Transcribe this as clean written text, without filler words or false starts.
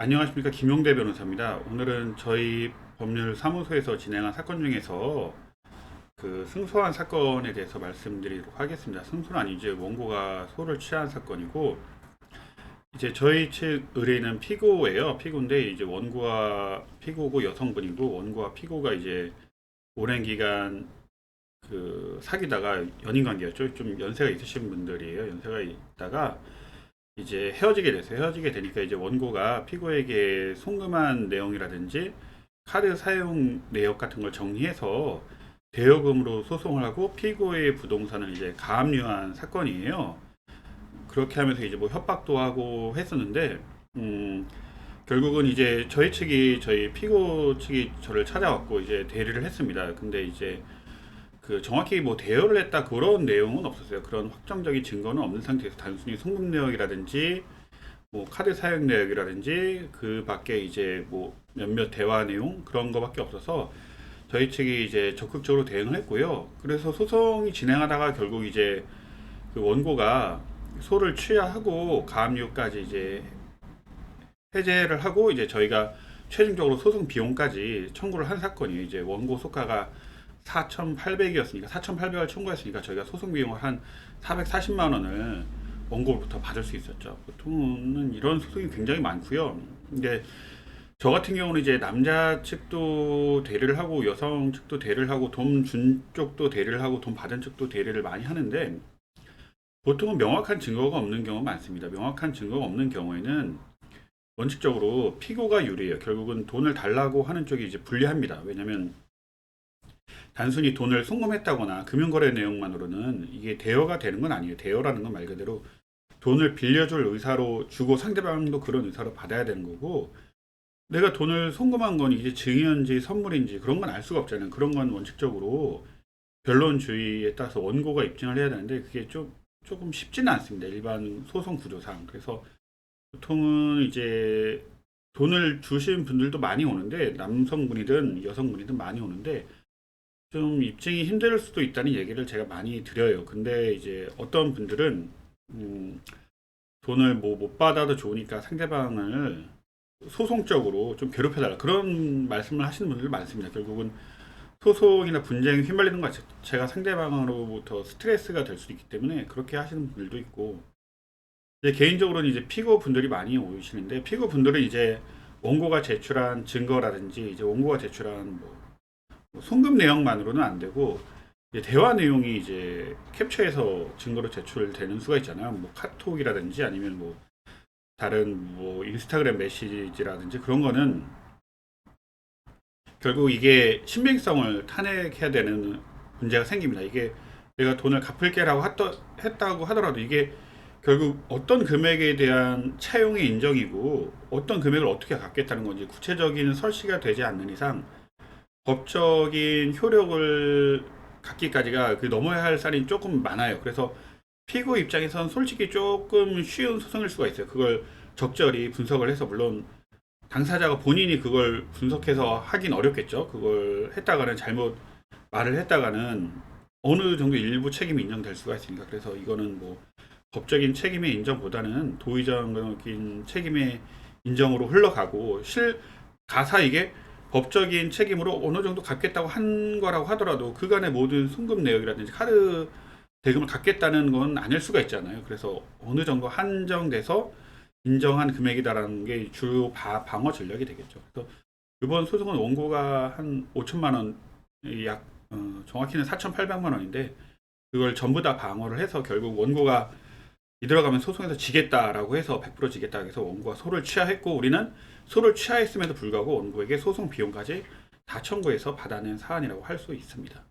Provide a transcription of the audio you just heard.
안녕하십니까, 김용대 변호사입니다. 오늘은 저희 법률 사무소에서 진행한 사건 중에서 그 승소한 사건에 대해서 말씀드리도록 하겠습니다. 승소는 아니죠. 원고가 소를 취한 사건이고, 이제 저희 측 의뢰인은 피고예요. 피고인데 이제 원고가 피고고 여성분이고, 원고와 피고가 이제 오랜 기간 그 사귀다가 연인 관계였죠. 좀 연세가 있으신 분들이에요. 연세가 있다가 이제 헤어지게 됐어요. 헤어지게 되니까 이제 원고가 피고에게 송금한 내용이라든지 카드 사용 내역 같은 걸 정리해서 대여금으로 소송을 하고 피고의 부동산을 이제 가압류한 사건이에요. 그렇게 하면서 이제 뭐 협박도 하고 했었는데, 결국은 이제 저희 피고 측이 저를 찾아왔고 이제 대리를 했습니다. 근데 이제 그 정확히 뭐 대여를 했다 그런 내용은 없었어요. 그런 확정적인 증거는 없는 상태에서 단순히 송금 내역이라든지 뭐 카드 사용 내역이라든지 그 밖에 이제 뭐 몇몇 대화 내용 그런 거밖에 없어서 저희 측이 이제 적극적으로 대응을 했고요. 그래서 소송이 진행하다가 결국 이제 그 원고가 소를 취하하고 가압류까지 이제 해제를 하고 이제 저희가 최종적으로 소송 비용까지 청구를 한 사건이에요. 이제 원고 소가가 4,800이었으니까 4,800을 청구했으니까 저희가 소송 비용을 한 440만 원을 원고로부터 받을 수 있었죠. 보통은 이런 소송이 굉장히 많고요. 근데 저 같은 경우는 이제 남자 측도 대리를 하고 여성 측도 대리를 하고 돈 준 쪽도 대리를 하고 돈 받은 쪽도 대리를 많이 하는데, 보통은 명확한 증거가 없는 경우가 많습니다. 명확한 증거가 없는 경우에는 원칙적으로 피고가 유리해요. 결국은 돈을 달라고 하는 쪽이 이제 불리합니다. 왜냐면 단순히 돈을 송금했다거나 금융거래 내용만으로는 이게 대여가 되는 건 아니에요. 대여라는 건 말 그대로 돈을 빌려줄 의사로 주고 상대방도 그런 의사로 받아야 되는 거고, 내가 돈을 송금한 건 이게 증여인지 선물인지 그런 건 알 수가 없잖아요. 그런 건 원칙적으로 변론주의에 따라서 원고가 입증을 해야 되는데 그게 조금 쉽지는 않습니다. 일반 소송 구조상. 그래서 보통은 이제 돈을 주신 분들도 많이 오는데, 남성분이든 여성분이든 많이 오는데 좀 입증이 힘들 수도 있다는 얘기를 제가 많이 드려요. 근데 이제 어떤 분들은 돈을 뭐 못 받아도 좋으니까 상대방을 소송적으로 좀 괴롭혀달라 그런 말씀을 하시는 분들 많습니다. 결국은 소송이나 분쟁에 휘말리는 것 자체가 상대방으로부터 스트레스가 될 수 있기 때문에 그렇게 하시는 분들도 있고, 이제 개인적으로는 이제 피고 분들이 많이 오시는데, 피고 분들은 이제 원고가 제출한 증거라든지 이제 원고가 제출한 뭐 송금 내용만으로는 안 되고 이제 대화 내용이 이제 캡처해서 증거로 제출되는 수가 있잖아요. 뭐 카톡이라든지 아니면 뭐 다른 뭐 인스타그램 메시지라든지 그런 거는 결국 이게 신빙성을 탄핵해야 되는 문제가 생깁니다. 이게 내가 돈을 갚을게라고 했다고 하더라도 이게 결국 어떤 금액에 대한 차용의 인정이고 어떤 금액을 어떻게 갚겠다는 건지 구체적인 설치가 되지 않는 이상 법적인 효력을 갖기까지가 그 넘어야 할 산이 조금 많아요. 그래서 피고 입장에선 솔직히 조금 쉬운 소송일 수가 있어요. 그걸 적절히 분석을 해서, 물론 당사자가 본인이 그걸 분석해서 하긴 어렵겠죠. 그걸 했다가는 잘못 말을 했다가는 어느 정도 일부 책임이 인정될 수가 있으니까. 그래서 이거는 뭐 법적인 책임의 인정보다는 도의적인 책임의 인정으로 흘러가고, 가사 이게 법적인 책임으로 어느 정도 갚겠다고 한 거라고 하더라도 그간의 모든 송금 내역이라든지 카드 대금을 갚겠다는 건 아닐 수가 있잖아요. 그래서 어느 정도 한정돼서 인정한 금액이다라는 게 주요 방어 전략이 되겠죠. 그래서 이번 소송은 원고가 한 5천만 원, 약 정확히는 4,800만 원인데 그걸 전부 다 방어를 해서 결국 원고가 이들어가면 소송에서 지겠다라고 해서 100% 지겠다 해서 원고가 소를 취하했고, 우리는 소를 취하했음에도 불구하고 원고에게 소송 비용까지 다 청구해서 받아낸 사안이라고 할 수 있습니다.